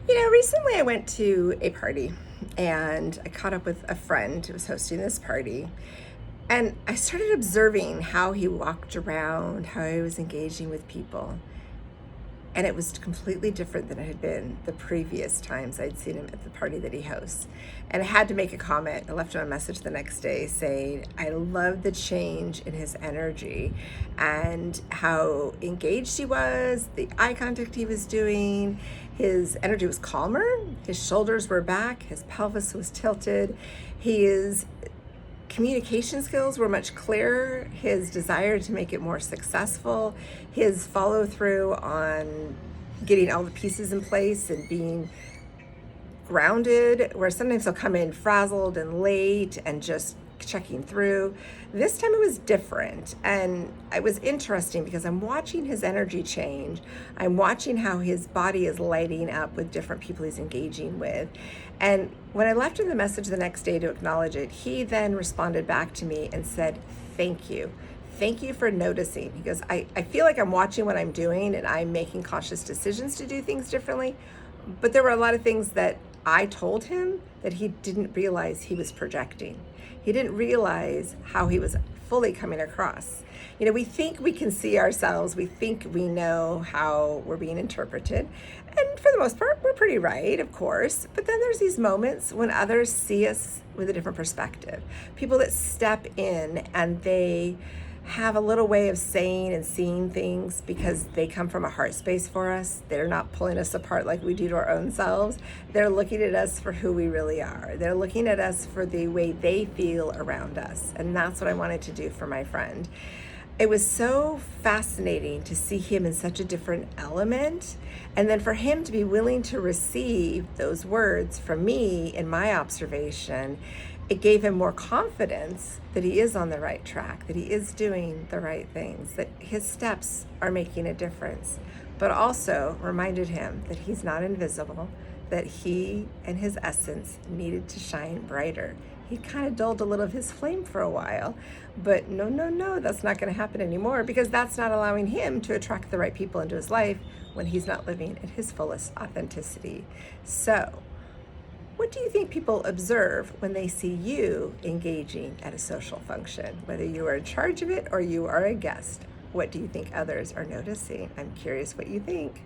Recently I went to a party and I caught up with a friend who was hosting this party. And I started observing how he walked around, how he was engaging with people. And it was completely different than it had been the previous times I'd seen him at the party that he hosts. And I had to make a comment. I left him a message the next day saying, I love the change in his energy and how engaged he was, the eye contact he was doing. His energy was calmer, his shoulders were back, his pelvis was tilted. His communication skills were much clearer, his desire to make it more successful, his follow through on getting all the pieces in place and being grounded, where sometimes he'll come in frazzled and late and just checking through. This time it was different, and it was interesting because I'm watching his energy change. I'm watching how his body is lighting up with different people he's engaging with. And when I left him the message the next day to acknowledge it, he then responded back to me and said, thank you. Thank you for noticing, because I feel like I'm watching what I'm doing and I'm making conscious decisions to do things differently. But there were a lot of things that I told him that he didn't realize he was projecting. He didn't realize how he was fully coming across. We think we can see ourselves. We think we know how we're being interpreted. And for the most part, we're pretty right, of course. But then there's these moments when others see us with a different perspective. People that step in and they have a little way of saying and seeing things because they come from a heart space for us. They're not pulling us apart like we do to our own selves. They're looking at us for who we really are. They're looking at us for the way they feel around us. And that's what I wanted to do for my friend. It was so fascinating to see him in such a different element. And then for him to be willing to receive those words from me in my observation, it gave him more confidence that he is on the right track, that he is doing the right things, that his steps are making a difference, but also reminded him that he's not invisible, that he and his essence needed to shine brighter. He kind of dulled a little of his flame for a while, but no, that's not going to happen anymore, because that's not allowing him to attract the right people into his life when he's not living at his fullest authenticity. So, what do you think people observe when they see you engaging at a social function? Whether you are in charge of it or you are a guest, what do you think others are noticing? I'm curious what you think.